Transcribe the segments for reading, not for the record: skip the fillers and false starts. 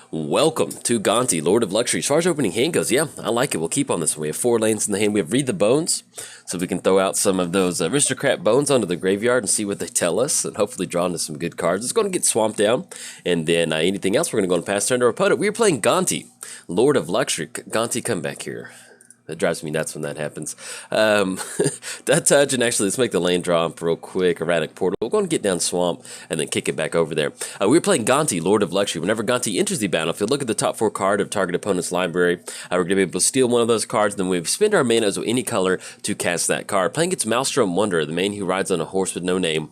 Welcome to Gonti, Lord of Luxury. As far as opening hand goes, yeah, I like it. We'll keep on this one. We have 4 lanes in the hand. We have Read the Bones, so we can throw out some of those aristocrat bones onto the graveyard and see what they tell us, and hopefully draw into some good cards. It's going to get swamped down, and then anything else, we're going to go and pass turn to our opponent. We are playing Gonti, Lord of Luxury. Gonti, come back here. That drives me nuts when that happens. That touch, and actually, let's make the lane drop real quick. Erratic Portal. We're going to get down Swamp and then kick it back over there. We're playing Gonti, Lord of Luxury. Whenever Gonti enters the battlefield, look at the top 4 card of target opponent's library. We're going to be able to steal one of those cards, then we spend our mana of any color to cast that card. Playing against Maelstrom Wanderer, the main who rides on a horse with no name.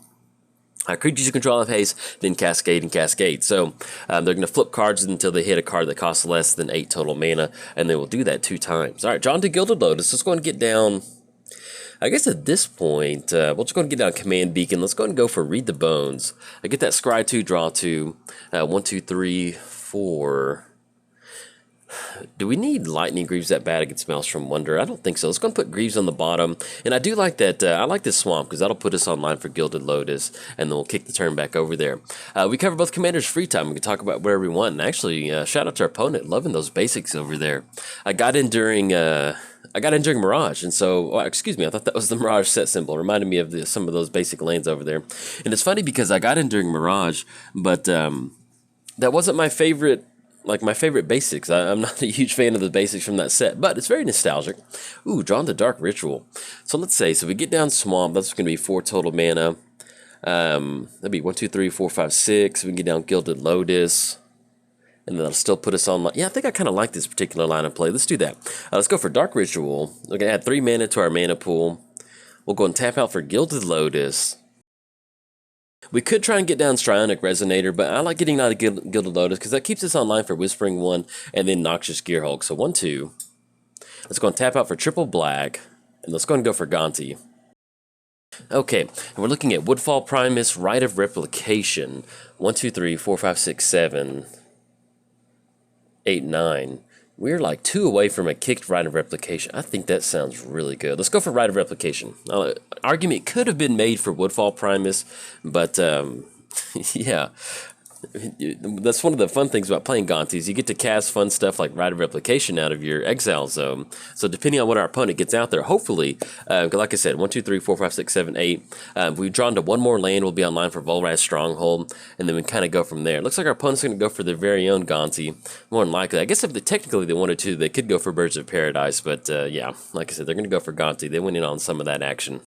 Creatures you control have haste, then cascade and cascade. So they're going to flip cards until they hit a card that costs less than 8 total mana, and they will do that 2 times. All right, drawn to Gilded Lotus. Let's go and get down. I guess at this point, we'll just go and get down Command Beacon. Let's go and go for Read the Bones. I get that Scry 2, draw 2. 1, 2, 3, 4. Do we need Lightning Greaves that bad against Maelstrom Wanderer? I don't think so. Let's go and put Greaves on the bottom. And I do like that. I like this Swamp because that'll put us online for Gilded Lotus. And then we'll kick the turn back over there. We cover both commanders' free time. We can talk about whatever we want. And actually, shout out to our opponent. Loving those basics over there. I got in during Mirage, and so, oh, excuse me, I thought that was the Mirage set symbol. It reminded me of some of those basic lanes over there. And it's funny because I got in during Mirage, but that wasn't my favorite. Like my favorite basics. I'm not a huge fan of the basics from that set, but it's very nostalgic. Ooh, drawn to Dark Ritual. So let's say, so we get down Swamp. That's going to be 4 total mana. That'd be 1, 2, 3, 4, 5, 6. We can get down Gilded Lotus. And that'll still put us on. Yeah, I think I kind of like this particular line of play. Let's do that. Let's go for Dark Ritual. We're going to add 3 mana to our mana pool. We'll go and tap out for Gilded Lotus. We could try and get down Strionic Resonator, but I like getting out of Gilded Lotus because that keeps us online for Whispering 1 and then Noxious Gearhulk. So 1, 2. Let's go and tap out for triple black, and let's go and go for Gonti. Okay, and we're looking at Woodfall Primus, Rite of Replication. 1, 2, 3, 4, 5, 6, 7, 8, 9. We're like 2 away from a kicked Rite of Replication. I think that sounds really good. Let's go for Rite of Replication. Argument could have been made for Woodfall Primus, but yeah. That's one of the fun things about playing Gonti is you get to cast fun stuff like Rite of Replication out of your exile zone. So depending on what our opponent gets out there, hopefully, like I said, 1, 2, 3, 4, 5, 6, 7, 8. We've drawn to 1 more land. We'll be online for Volraz Stronghold, and then we kind of go from there. Looks like our opponent's going to go for their very own Gonti. More than likely, I guess if technically they wanted to, they could go for Birds of Paradise, but yeah, like I said, they're going to go for Gonti. They went in on some of that action.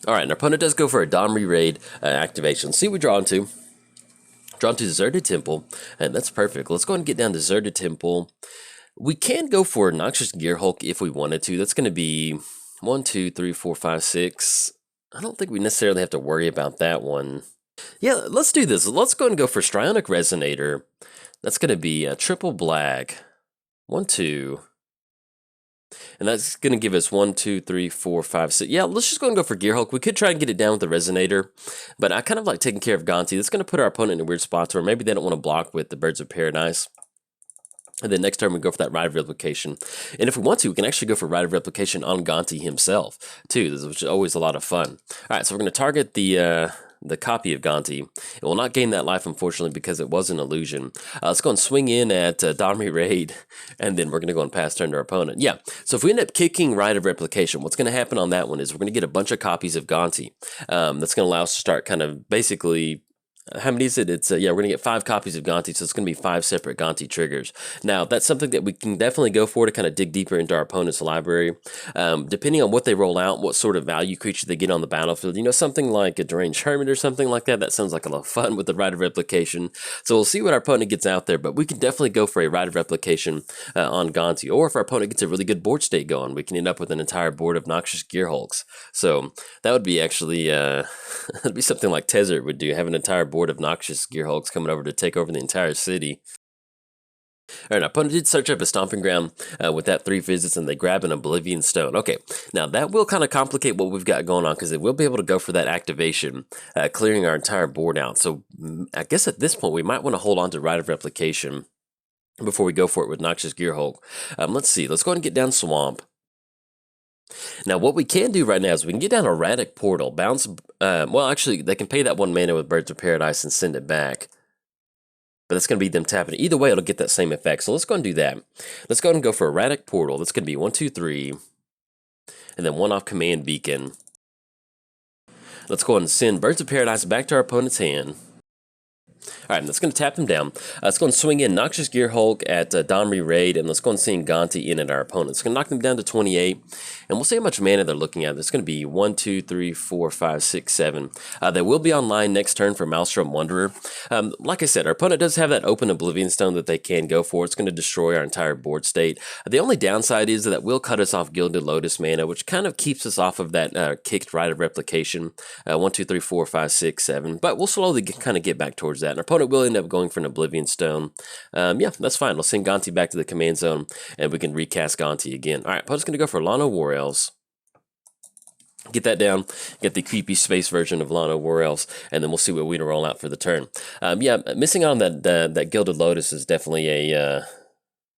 All right, and our opponent does go for a Domri Raid activation. Let's see what we draw into. Drawn to Deserted Temple, and that's perfect. Let's go ahead and get down Deserted Temple. We can go for Noxious Gearhulk if we wanted to. That's going to be 1, 2, 3, 4, 5, 6. I don't think we necessarily have to worry about that one. Yeah, let's do this. Let's go and go for Strionic Resonator. That's going to be a triple black. 1, 2. And that's going to give us 1, 2, 3, 4, 5, 6. Yeah, let's just go and go for Gearhulk. We could try and get it down with the Resonator, but I kind of like taking care of Gonti. That's going to put our opponent in a weird spot where maybe they don't want to block with the Birds of Paradise. And then next turn we go for that Rite of Replication. And if we want to, we can actually go for Rite of Replication on Gonti himself, too, which is always a lot of fun. All right, so we're going to target the copy of Gonti. It will not gain that life, unfortunately, because it was an illusion. Let's go and swing in at Domri Raid, and then we're going to go and pass turn to our opponent. Yeah, so if we end up kicking Rite of Replication, what's going to happen on that one is we're going to get a bunch of copies of Gonti. That's going to allow us to start kind of basically... how many is it? It's yeah, we're going to get 5 copies of Gonti, so it's going to be 5 separate Gonti triggers. Now, that's something that we can definitely go for to kind of dig deeper into our opponent's library. Depending on what they roll out, what sort of value creature they get on the battlefield, you know, something like a Deranged Hermit or something like that, that sounds like a lot of fun with the Rite of Replication. So we'll see what our opponent gets out there, but we can definitely go for a Rite of Replication on Gonti. Or if our opponent gets a really good board state going, we can end up with an entire board of Noxious Gearhulks. So that would be actually, that'd be something like Tezzeret would do, have an entire board of Noxious Gearhulks coming over to take over the entire city. All right, our opponent did search up a Stomping Ground with that 3 visits, and they grab an Oblivion Stone. Okay, now that will kind of complicate what we've got going on, because they will be able to go for that activation, clearing our entire board out. So I guess at this point, we might want to hold on to Rite of Replication before we go for it with Noxious Gearhulk. Let's see, let's go ahead and get down Swamp. Now, what we can do right now is we can get down Erratic Portal, bounce, well, actually, they can pay that 1 mana with Birds of Paradise and send it back. but that's going to be them tapping it. Either way, it'll get that same effect. So let's go and do that. Let's go ahead and go for Erratic Portal. That's going to be 1, 2, 3, and then 1 off Command Beacon. Let's go ahead and send Birds of Paradise back to our opponent's hand. All right, that's going to tap them down. Let's go and swing in Noxious Gear Hulk at Domri Raid, and let's go and send Gonti in at our opponent. It's going to knock them down to 28, and we'll see how much mana they're looking at. It's going to be 1, 2, 3, 4, 5, 6, 7. They will be online next turn for Maelstrom Wanderer. Like I said, our opponent does have that open Oblivion Stone that they can go for. It's going to destroy our entire board state. The only downside is that will cut us off Gilded Lotus mana, which kind of keeps us off of that kicked Rite of Replication. 1, 2, 3, 4, 5, 6, 7. But we'll slowly kind of get back towards that. And our opponent will end up going for an Oblivion Stone. Yeah, that's fine. We'll send Gonti back to the command zone, and we can recast Gonti again. All right, opponent's going to go for Lano War Elves. Get that down, get the creepy space version of Lano War Elves, and then we'll see what we roll out for the turn. Yeah, missing on that Gilded Lotus is definitely a...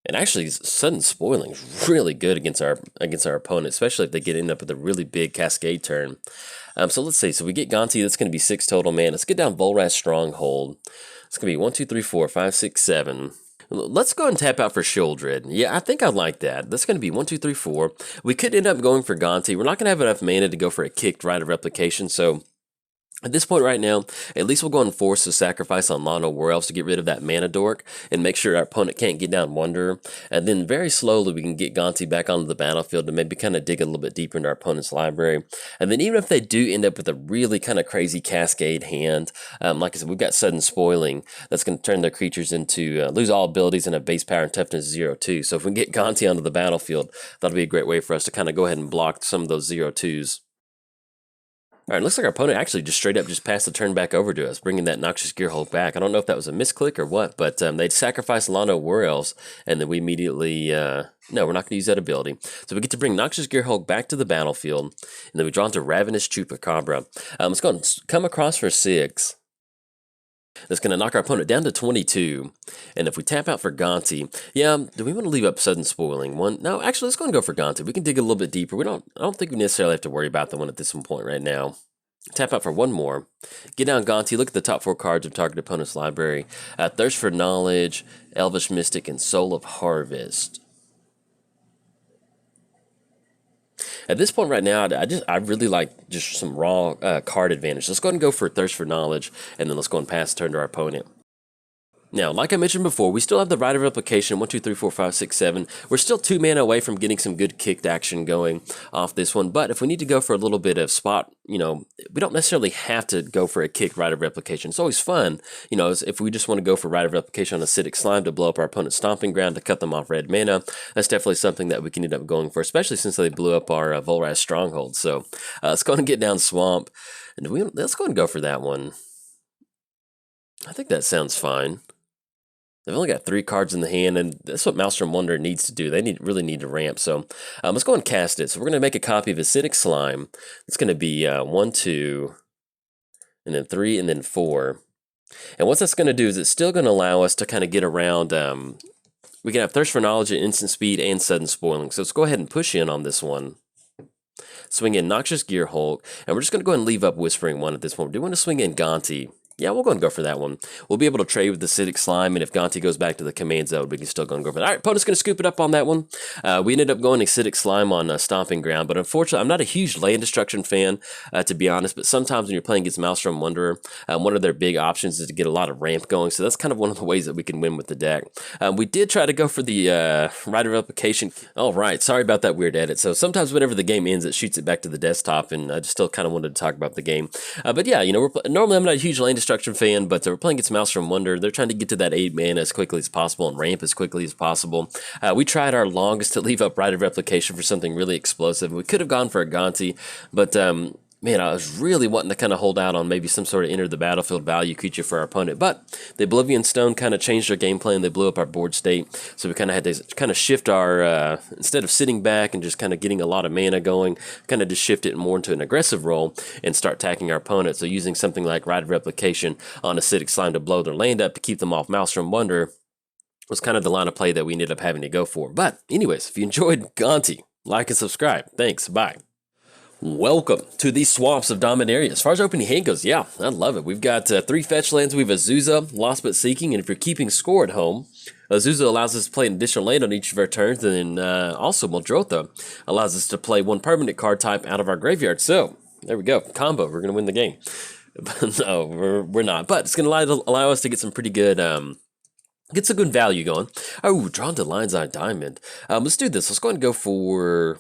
and actually, Sudden Spoiling is really good against our opponent, especially if they end up with a really big Cascade turn. So let's see. So we get Gonti. That's going to be 6 total mana. Let's get down Volrath's Stronghold. It's going to be 1, 2, 3, 4, 5, 6, 7. Let's go and tap out for Sheoldred. Yeah, I think I like that. That's going to be 1, 2, 3, 4. We could end up going for Gonti. We're not going to have enough mana to go for a kicked Rite of Replication, so... at this point right now, at least we'll go and force a sacrifice on Lano War Elves to get rid of that mana dork and make sure our opponent can't get down Wanderer. And then very slowly we can get Gonti back onto the battlefield to maybe kind of dig a little bit deeper into our opponent's library. And then even if they do end up with a really kind of crazy Cascade hand, like I said, we've got Sudden Spoiling that's going to turn their creatures into lose all abilities and have base power and toughness 0, 2. So if we can get Gonti onto the battlefield, that'll be a great way for us to kind of go ahead and block some of those 0, 2s. All right, looks like our opponent actually just straight up just passed the turn back over to us, bringing that Noxious Gear Hulk back. I don't know if that was a misclick or what, but they'd sacrificed Lano War Elves, and then we immediately... no, we're not going to use that ability. So we get to bring Noxious Gear Hulk back to the battlefield, and then we draw into Ravenous Chupacabra. Let's go and come across for 6. That's going to knock our opponent down to 22. And if we tap out for Gonti, yeah, do we want to leave up Sudden Spoiling? One? No, actually, let's go and go for Gonti. We can dig a little bit deeper. I don't think we necessarily have to worry about the one at this point right now. Tap out for one more. Get down Gonti. Look at the top 4 cards of target opponent's library. Thirst for Knowledge, Elvish Mystic, and Soul of Harvest. At this point right now, I really like just some raw card advantage. Let's go ahead and go for Thirst for Knowledge, and then let's go and pass the turn to our opponent. Now, like I mentioned before, we still have the Rite of Replication, 1, 2, 3, 4, 5, 6, 7. We're still 2 mana away from getting some good kicked action going off this one, but if we need to go for a little bit of spot, we don't necessarily have to go for a kicked Rite of Replication. It's always fun, if we just want to go for Rite of Replication on Acidic Slime to blow up our opponent's Stomping Ground to cut them off red mana. That's definitely something that we can end up going for, especially since they blew up our Volrath's Stronghold. So let's go and get down Swamp, and let's go and go for that one. I think that sounds fine. They've only got 3 cards in the hand, and that's what Maelstrom Wanderer needs to do. They really need to ramp. So let's go and cast it. So we're going to make a copy of Acidic Slime. It's going to be 1, 2, and then 3, and then 4. And what that's going to do is it's still going to allow us to kind of get around. We can have Thirst for Knowledge at instant speed and Sudden Spoiling. So let's go ahead and push in on this one. Swing in Noxious Gear Hulk, and we're just going to go ahead and leave up Whispering One at this point. We do want to swing in Gonti. Yeah, we'll go and go for that one. We'll be able to trade with the Acidic Slime, and if Gonti goes back to the command zone, we can still go and go for that. All right, opponent's going to scoop it up on that one. We ended up going Acidic Slime on Stomping Ground, but unfortunately, I'm not a huge land destruction fan, to be honest, but sometimes when you're playing against Maelstrom Wanderer, one of their big options is to get a lot of ramp going, so that's kind of one of the ways that we can win with the deck. We did try to go for the Rite of Replication. All right, sorry about that weird edit. So sometimes whenever the game ends, it shoots it back to the desktop, and I just still kind of wanted to talk about the game. But yeah, normally I'm not a huge land destruction fan, but we're playing against Maelstrom Wanderer. They're trying to get to that 8 mana as quickly as possible and ramp as quickly as possible. We tried our longest to leave up Rite of Replication for something really explosive. We could have gone for a Gonti, but man, I was really wanting to kind of hold out on maybe some sort of enter the battlefield value creature for our opponent. But the Oblivion Stone kind of changed their game plan. They blew up our board state. So we kind of had to kind of shift our, instead of sitting back and just kind of getting a lot of mana going, kind of just shift it more into an aggressive role and start attacking our opponent. So using something like Rite of Replication on Acidic Slime to blow their land up to keep them off Maelstrom Wanderer was kind of the line of play that we ended up having to go for. But anyways, if you enjoyed Gonti, like and subscribe. Thanks. Bye. Welcome to the Swamps of Dominaria. As far as opening hand goes, yeah, I love it. We've got 3 fetch lands. We have Azusa, Lost But Seeking, and if you're keeping score at home, Azusa allows us to play an additional land on each of our turns, and then also Muldrotha allows us to play 1 permanent card type out of our graveyard. So, there we go. Combo. We're going to win the game. No, we're not. But it's going to allow us to get some pretty good... get some good value going. Oh, drawn to Lion's Eye Diamond. Let's do this. Let's go ahead and go for...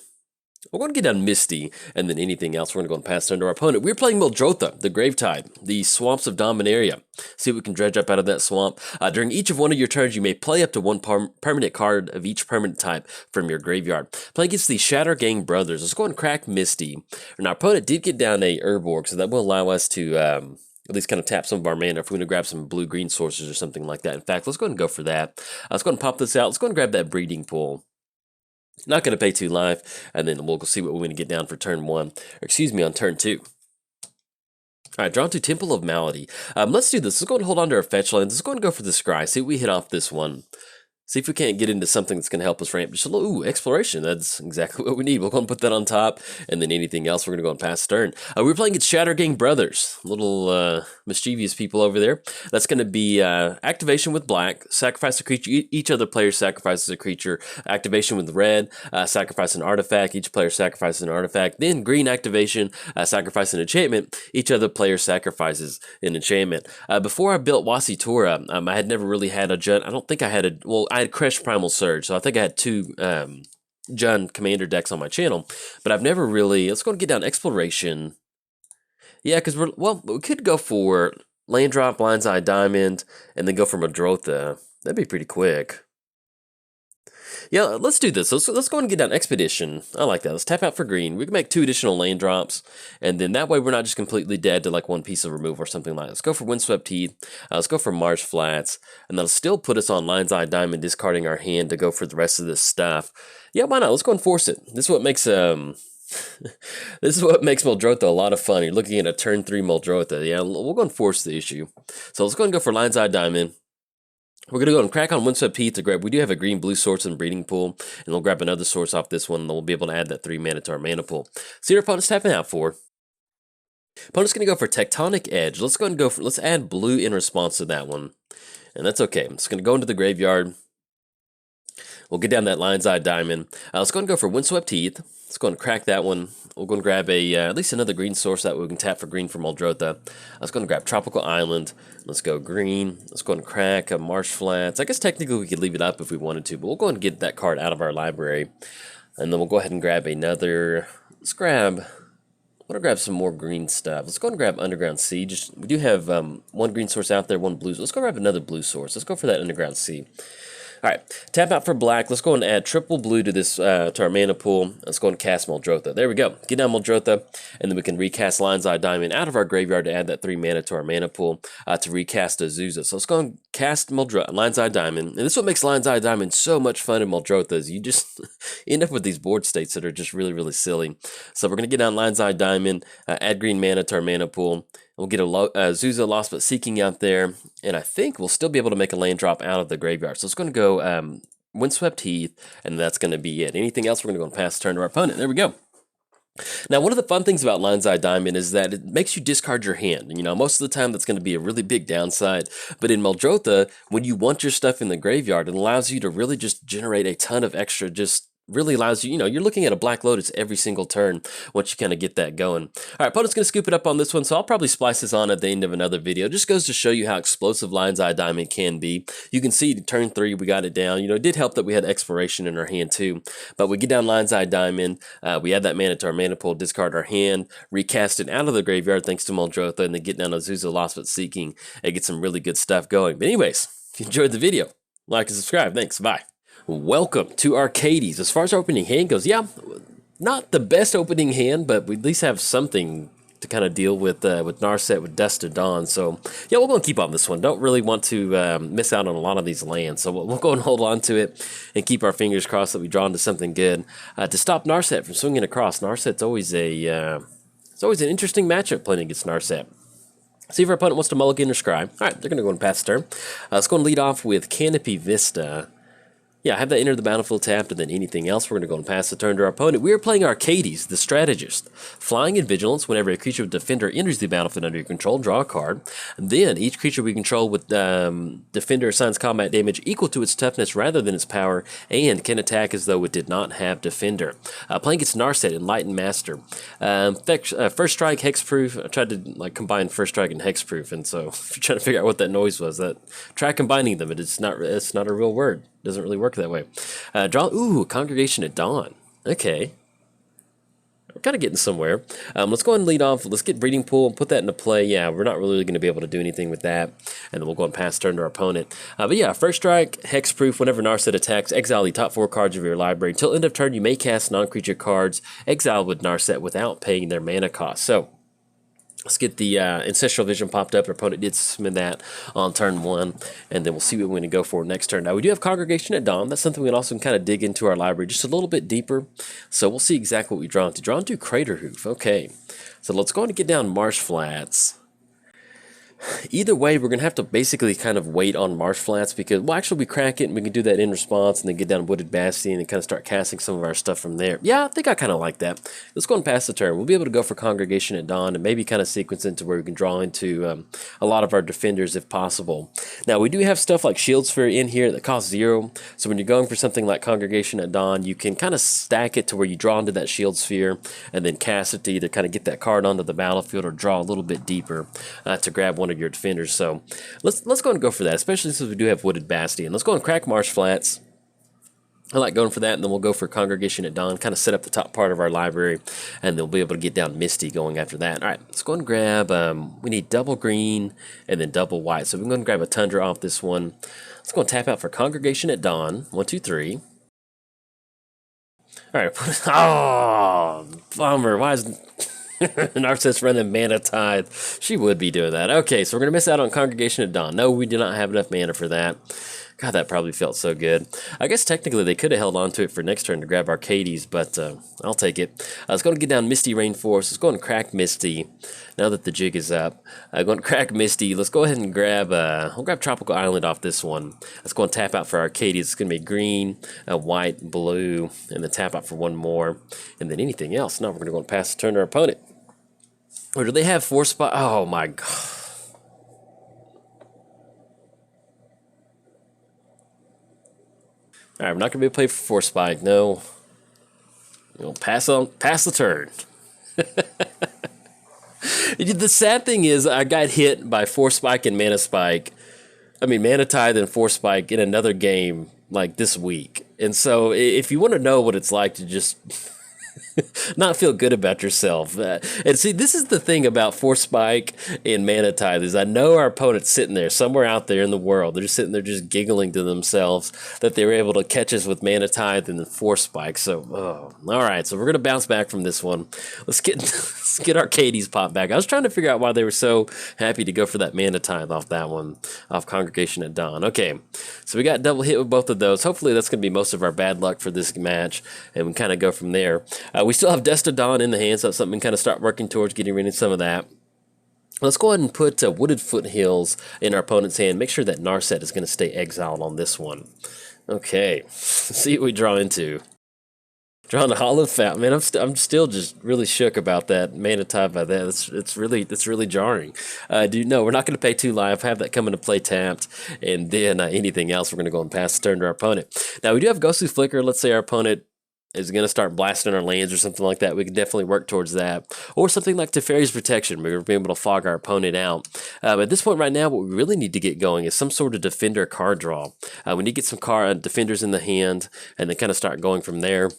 We're going to get down Misty, and then anything else, we're going to go and pass turn to our opponent. We're playing Muldrotha, the Gravetide, the Swamps of Dominaria. See what we can dredge up out of that swamp. During each of one of your turns, you may play up to 1 permanent card of each permanent type from your graveyard. Playing against the Shatter Gang Brothers. Let's go and crack Misty. And our opponent did get down a Urborg, so that will allow us to at least kind of tap some of our mana if we want to grab some blue-green sources or something like that. In fact, let's go ahead and go for that. Let's go ahead and pop this out. Let's go ahead and grab that Breeding Pool. Not going to pay 2 life, and then we'll see what we're going to get down for turn 1. Or excuse me, on turn 2. Alright, drawn to Temple of Malady. Let's do this. Let's go and hold on to our fetch lands. Let's go and go for the Scry. See if we hit off this one. See if we can't get into something that's going to help us ramp just a little. Ooh, Exploration. That's exactly what we need. We'll go and put that on top, and then anything else, we're going to go and pass turn. We're playing against Shatter Gang Brothers. Little mischievous people over there. That's going to be activation with black, sacrifice a creature. Each other player sacrifices a creature. Activation with red, sacrifice an artifact. Each player sacrifices an artifact. Then green activation, sacrifice an enchantment. Each other player sacrifices an enchantment. Before I built Wasitora, I had never really had a Jund. I don't think I had a... Well, I had Crash Primal Surge, so I think I had 2 Jund Commander decks on my channel, but I've never really... Let's go and get down Exploration. Yeah, because we could go for Land Drop, Lion's Eye Diamond, and then go for Muldrotha. That'd be pretty quick. Yeah, let's do this. Let's go and get down Expedition. I like that. Let's tap out for green. We can make 2 additional land drops, and then that way we're not just completely dead to like 1 piece of removal or something like that. Let's go for Windswept Heath. Let's go for Marsh Flats, and that'll still put us on Lion's Eye Diamond, discarding our hand to go for the rest of this stuff. Yeah, why not? Let's go and force it. This is what makes this is what makes Muldrotha a lot of fun. You're looking at a turn 3 Muldrotha. Yeah, we'll go and force the issue. So let's go and go for Lion's Eye Diamond. We're going to go and crack on Windswept Heath to grab. We do have a green-blue source and breeding pool, and we'll grab another source off this one, and then we'll be able to add that 3 mana to our mana pool. See what our opponent's tapping out for. Opponent's going to go for Tectonic Edge. Let's go and go for... Let's add blue in response to that one, and that's okay. I'm just going to go into the graveyard. We'll get down that Lion's Eye Diamond. Let's go and go for Windswept Heath. Let's go and crack that one. We'll go and grab at least another green source that we can tap for green for Muldrotha. Let's go and grab Tropical Island. Let's go green. Let's go and crack a Marsh Flats. I guess technically we could leave it up if we wanted to, but we'll go and get that card out of our library. And then we'll go ahead and grab another... Let's grab... I want to grab some more green stuff. Let's go and grab Underground Sea. We do have 1 green source out there, 1 blue. Let's go grab another blue source. Let's go for that Underground Sea. Alright, tap out for black. Let's go and add triple blue to this to our mana pool. Let's go and cast Muldrotha. There we go. Get down Muldrotha, and then we can recast Lion's Eye Diamond out of our graveyard to add that 3 mana to our mana pool to recast Azusa. So let's go and cast Lion's Eye Diamond. And this is what makes Lion's Eye Diamond so much fun in Muldrotha, is you just end up with these board states that are just really, really silly. So we're going to get down Lion's Eye Diamond, add green mana to our mana pool. We'll get a Azusa Lost But Seeking out there, and I think we'll still be able to make a land drop out of the graveyard. So it's going to go Windswept Heath, and that's going to be it. Anything else, we're going to go and pass turn to our opponent. There we go. Now, one of the fun things about Lion's Eye Diamond is that it makes you discard your hand. You know, most of the time that's going to be a really big downside, but in Muldrotha, when you want your stuff in the graveyard, it allows you to really just generate a ton of extra really allows you, you're looking at a Black Lotus every single turn once you kind of get that going. All right, opponent's going to scoop it up on this one, so I'll probably splice this on at the end of another video. Just goes to show you how explosive Lion's Eye Diamond can be. You can see turn 3, we got it down. It did help that we had Exploration in our hand too, but we get down Lion's Eye Diamond, we add that mana to our mana pool, discard our hand, recast it out of the graveyard thanks to Muldrotha, and then get down Azusa Lost But Seeking and get some really good stuff going. But anyways, if you enjoyed the video, like and subscribe. Thanks, bye. Welcome to Arcades. As far as our opening hand goes, yeah, not the best opening hand, but we at least have something to kind of deal with Narset, with Dust to Dawn. So, yeah, we're going to keep on this one. Don't really want to miss out on a lot of these lands. So we'll go and hold on to it and keep our fingers crossed that we draw into something good to stop Narset from swinging across. Narset's always it's always an interesting matchup playing against Narset. See if our opponent wants to mulligan or scry. All right, they're going to go and pass turn. Let's go and lead off with Canopy Vista. Yeah, have that enter the battlefield tapped, and then anything else. We're going to go and pass the turn to our opponent. We are playing Arcades, the strategist. Flying and vigilance. Whenever a creature with defender enters the battlefield under your control, draw a card. And then each creature we control with defender assigns combat damage equal to its toughness rather than its power, and can attack as though it did not have defender. Playing its Narset, Enlightened Master. First strike, hexproof. I tried to combine first strike and hexproof, and so if you're trying to figure out what that noise was, try combining them. It's not a real word. Doesn't really work that way. Congregation at Dawn. Okay. We're kind of getting somewhere. Let's go ahead and lead off. Let's get Breeding Pool and put that into play. Yeah, we're not really going to be able to do anything with that. And then we'll go and pass turn to our opponent. But yeah, first strike, hexproof. Whenever Narset attacks, exile the top 4 cards of your library. Until end of turn, you may cast non-creature cards exiled with Narset without paying their mana cost. So, let's get the Ancestral Vision popped up. Our opponent did submit that on turn 1, and then we'll see what we're going to go for next turn. Now, we do have Congregation at Dawn. That's something we can also kind of dig into our library just a little bit deeper. So we'll see exactly what we draw into. Draw into Crater Hoof. Okay, so let's go ahead and get down Marsh Flats. Either way, we're going to have to basically kind of wait on Marsh Flats because, well, actually, we crack it and we can do that in response and then get down Wooded Bastion and kind of start casting some of our stuff from there. Yeah, I think I kind of like that. Let's go and pass the turn. We'll be able to go for Congregation at Dawn and maybe kind of sequence into where we can draw into a lot of our defenders if possible. Now, we do have stuff like Shield Sphere in here that costs 0. So when you're going for something like Congregation at Dawn, you can kind of stack it to where you draw into that Shield Sphere and then cast it to either kind of get that card onto the battlefield or draw a little bit deeper to grab one of your defenders. So let's go and go for that, especially since we do have Wooded Bastion. Let's go and crack Marsh Flats. I like going for that, and then we'll go for Congregation at Dawn, kind of set up the top part of our library, and then we'll be able to get down Misty going after that. All right, let's go and grab, we need double green and then double white. So we're going to grab a Tundra off this one. Let's go and tap out for Congregation at Dawn. 1, 2, 3. All right, oh, bummer. Why is Narset's running Mana Tithe? She would be doing that. Okay, so we're going to miss out on Congregation at Dawn. No, we do not have enough mana for that. God, that probably felt so good. I guess technically they could have held on to it for next turn to grab Arcades, but I'll take it. Let's go and get down Misty Rainforest. Let's go and crack Misty now that the jig is up. I'm going to crack Misty. Let's go ahead and grab, we'll grab Tropical Island off this one. Let's go and tap out for Arcades. It's going to be green, white, blue, and then tap out for one more, and then anything else. Now we're going to go and pass the turn to our opponent. Or do they have 4 spot? Oh my God. All right, we're not going to be able to play for 4 spike. No. We'll pass the turn. The sad thing is I got hit by 4 spike and Mana Spike. I mean, Mana Tithe and 4 spike in another game like this week. And so if you want to know what it's like to just not feel good about yourself. And see, this is the thing about 4 spike and Mana Tithe is I know our opponent's sitting there somewhere out there in the world. They're just sitting there just giggling to themselves that they were able to catch us with Mana Tithe and then 4 spike. So, all right. So we're gonna bounce back from this one. Let's get Arcades pop back. I was trying to figure out why they were so happy to go for that Mana Tithe off that one, off Congregation at Dawn. Okay, so we got double hit with both of those. Hopefully that's gonna be most of our bad luck for this match, and we kind of go from there. We still have Dust of Dawn in the hand, so that's something we can kind of start working towards getting rid of some of that. Let's go ahead and put Wooded Foothills in our opponent's hand. Make sure that Narset is going to stay exiled on this one. Okay, let's see what we draw into. Drawing a Hollow Fountain. Man, I'm still just really shook about that Mana Tithe by that. It's really jarring. No, we're not going to pay 2 life. Have that come into play tapped, and then anything else, we're going to go and pass the turn to our opponent. Now we do have Ghostly Flicker. Let's say our opponent is going to start blasting our lands or something like that. We can definitely work towards that. Or something like Teferi's Protection. We're going to be able to fog our opponent out. At this point right now, what we really need to get going is some sort of defender card draw. We need to get some defenders in the hand and then kind of start going from there.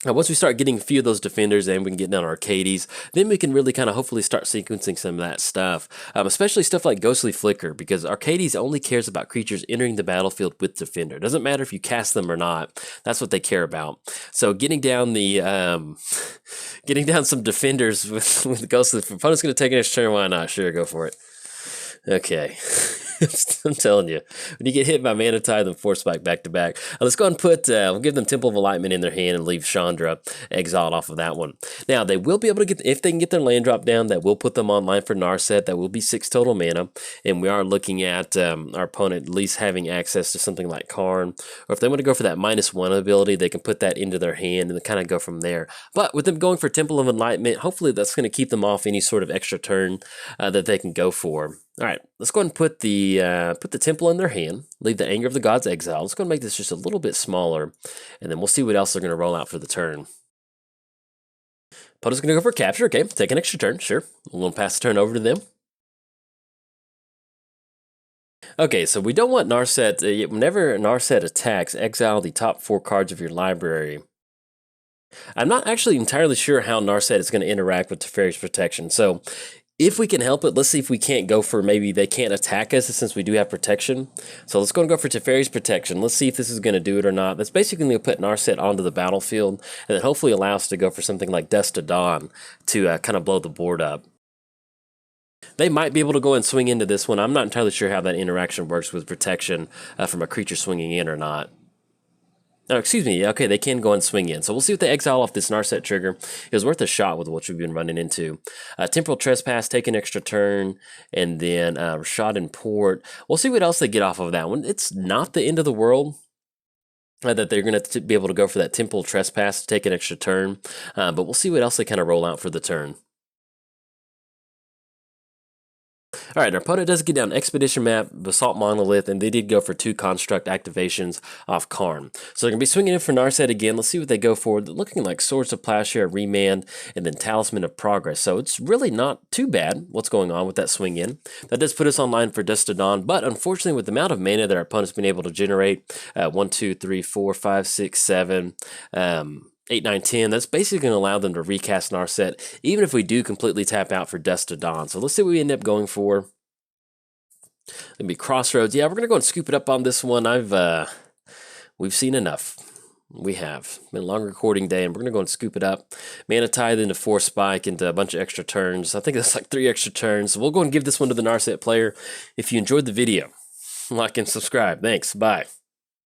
Once we start getting a few of those defenders and we can get down Arcades, then we can really kind of hopefully start sequencing some of that stuff, especially stuff like Ghostly Flicker, because Arcades only cares about creatures entering the battlefield with defender. It doesn't matter if you cast them or not. That's what they care about. So getting down some defenders with Ghostly Flicker. Opponent's going to take an extra turn. Why not? Sure, go for it. Okay. I'm telling you, when you get hit by Mana Tithe and Force Spike back to back, let's go ahead and put, we'll give them Temple of Enlightenment in their hand and leave Chandra exiled off of that one. Now, they will be able to get, if they can get their land drop down, that will put them online for Narset. That will be 6 total mana, and we are looking at our opponent at least having access to something like Karn, or if they want to go for that -1 ability, they can put that into their hand and kind of go from there. But with them going for Temple of Enlightenment, hopefully that's going to keep them off any sort of extra turn that they can go for. All right, let's go ahead and put the Temple in their hand, leave the Anger of the Gods exiled. Let's go and make this just a little bit smaller, and then we'll see what else they're going to roll out for the turn. Opponent's going to go for capture. Okay, take an extra turn, sure. We're going to pass the turn over to them. Okay, so we don't want Narset, whenever Narset attacks, exile the top 4 cards of your library. I'm not actually entirely sure how Narset is going to interact with Teferi's Protection, so if we can help it, let's see if we can't go for, maybe they can't attack us since we do have protection. So let's go and go for Teferi's Protection. Let's see if this is going to do it or not. That's basically going to put Narset onto the battlefield, and then hopefully allow us to go for something like Dust to Dawn to kind of blow the board up. They might be able to go and swing into this one. I'm not entirely sure how that interaction works with protection from a creature swinging in or not. Oh, excuse me. Okay, they can go and swing in. So we'll see if they exile off this Narset trigger. It was worth a shot with what we've been running into. Temporal Trespass, take an extra turn, and then Shot in Port. We'll see what else they get off of that one. It's not the end of the world that they're going to be able to go for that Temporal Trespass to take an extra turn. But we'll see what else they kind of roll out for the turn. All right, our opponent does get down Expedition Map, Basalt Monolith, and they did go for 2 Construct activations off Karn. So they're going to be swinging in for Narset again. Let's see what they go for. They're looking like Swords of Plowshare, Remand, and then Talisman of Progress. So it's really not too bad what's going on with that swing in. That does put us online for Dust to Dawn, but unfortunately with the amount of mana that our opponent's been able to generate, 1, 2, 3, 4, 5, 6, 7, 8, 9, 10, that's basically going to allow them to recast Narset, even if we do completely tap out for Dust to Dawn. So let's see what we end up going for. It'll be Crossroads. Yeah, we're going to go and scoop it up on this one. We've seen enough. We have. Been a long recording day, and we're going to go and scoop it up. Mana Tithe into Force Spike into a bunch of extra turns. I think that's like 3 extra turns. So we'll go and give this one to the Narset player. If you enjoyed the video, like and subscribe. Thanks. Bye.